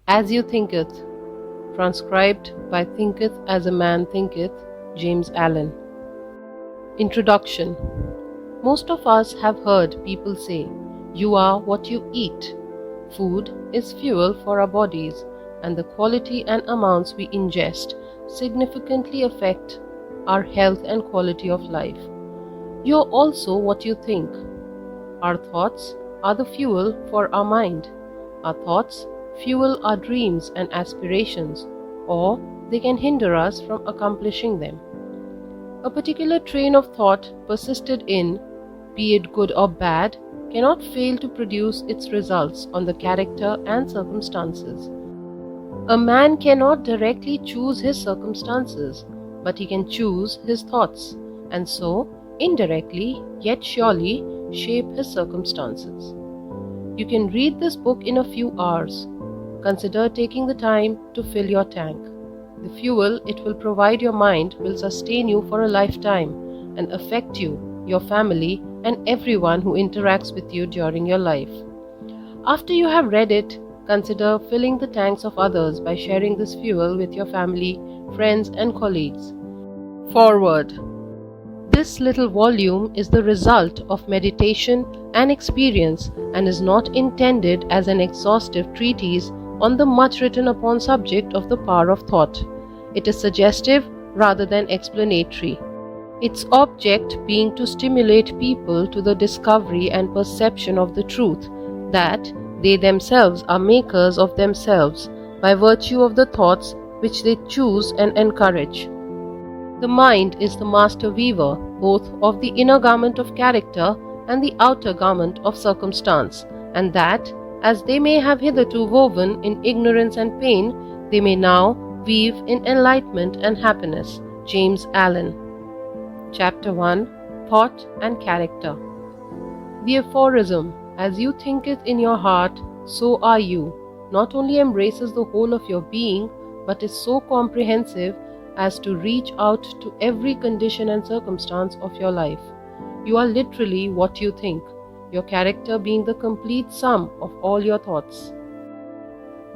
As You Thinketh, transcribed by Thinketh As A Man Thinketh, James Allen. Introduction. Most of us have heard people say, "You are what you eat." Food is fuel for our bodies, and the quality and amounts we ingest significantly affect our health and quality of life. You're also what you think. Our thoughts are the fuel for our mind. Our thoughts fuel our dreams and aspirations, or they can hinder us from accomplishing them. A particular train of thought persisted in, be it good or bad, cannot fail to produce its results on the character and circumstances. A man cannot directly choose his circumstances, but he can choose his thoughts, and so, indirectly, yet surely, shape his circumstances. You can read this book in a few hours. Consider taking the time to fill your tank. The fuel it will provide your mind will sustain you for a lifetime and affect you, your family, and everyone who interacts with you during your life. After you have read it, consider filling the tanks of others by sharing this fuel with your family, friends, and colleagues. Forward. This little volume is the result of meditation and experience and is not intended as an exhaustive treatise on the much written upon subject of the power of thought. It is suggestive rather than explanatory, its object being to stimulate people to the discovery and perception of the truth that they themselves are makers of themselves by virtue of the thoughts which they choose and encourage. The mind is the master weaver both of the inner garment of character and the outer garment of circumstance, and that, as they may have hitherto woven in ignorance and pain, they may now weave in enlightenment and happiness. James Allen. Chapter-1, Thought and Character. The aphorism, "As you thinketh in your heart, so are you," not only embraces the whole of your being, but is so comprehensive as to reach out to every condition and circumstance of your life. You are literally what you think, your character being the complete sum of all your thoughts.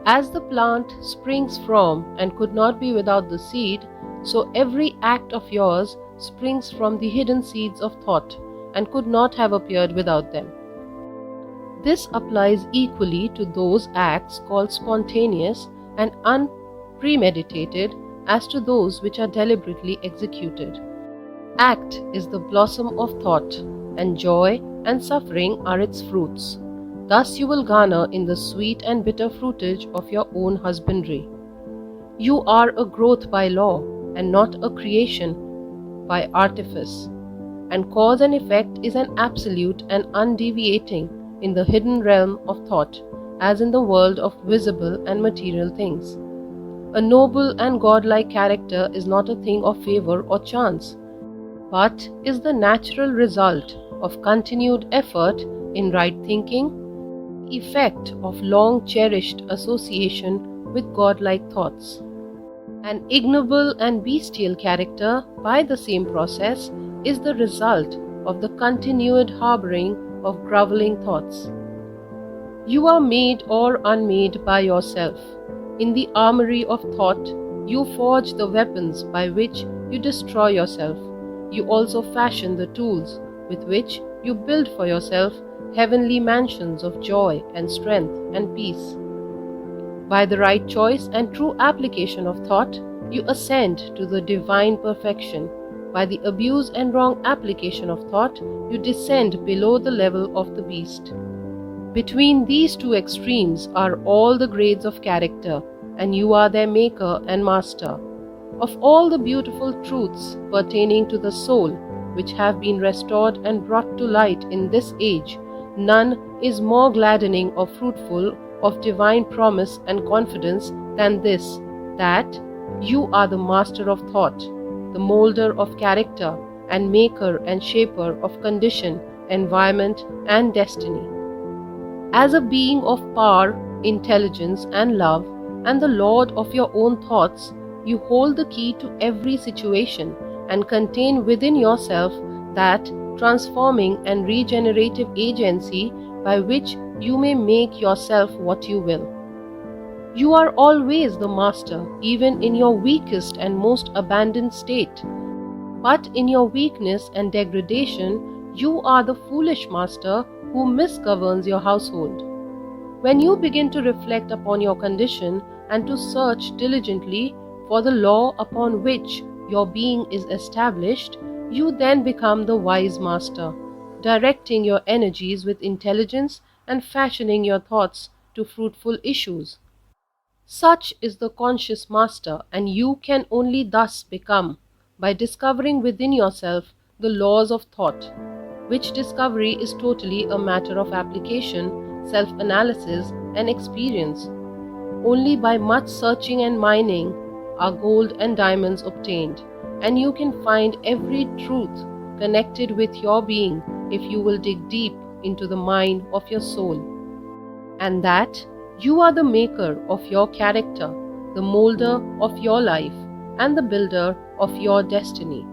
As the plant springs from and could not be without the seed, so every act of yours springs from the hidden seeds of thought and could not have appeared without them. This applies equally to those acts called spontaneous and unpremeditated as to those which are deliberately executed. Act is the blossom of thought, and joy and suffering are its fruits. Thus you will garner in the sweet and bitter fruitage of your own husbandry. You are a growth by law, and not a creation by artifice, and cause and effect is an absolute and undeviating in the hidden realm of thought, as in the world of visible and material things. A noble and godlike character is not a thing of favor or chance, but is the natural result of continued effort in right thinking, effect of long cherished association with godlike thoughts. An ignoble and bestial character, by the same process, is the result of the continued harboring of groveling thoughts. You are made or unmade by yourself. In the armory of thought, you forge the weapons by which you destroy yourself. You also fashion the tools with which you build for yourself heavenly mansions of joy and strength and peace. By the right choice and true application of thought, you ascend to the divine perfection. By the abuse and wrong application of thought, you descend below the level of the beast. Between these two extremes are all the grades of character, and you are their maker and master. Of all the beautiful truths pertaining to the soul, which have been restored and brought to light in this age, none is more gladdening or fruitful of divine promise and confidence than this, that you are the master of thought, the molder of character, and maker and shaper of condition, environment, and destiny. As a being of power, intelligence, and love, and the lord of your own thoughts, you hold the key to every situation and contain within yourself that transforming and regenerative agency by which you may make yourself what you will. You are always the master, even in your weakest and most abandoned state. But in your weakness and degradation, you are the foolish master who misgoverns your household. When you begin to reflect upon your condition and to search diligently for the law upon which your being is established, you then become the wise master, directing your energies with intelligence and fashioning your thoughts to fruitful issues. Such is the conscious master, and you can only thus become by discovering within yourself the laws of thought, which discovery is totally a matter of application, self-analysis, and experience. Only by much searching and mining are gold and diamonds obtained, and you can find every truth connected with your being if you will dig deep into the mine of your soul. And that you are the maker of your character, the molder of your life, and the builder of your destiny.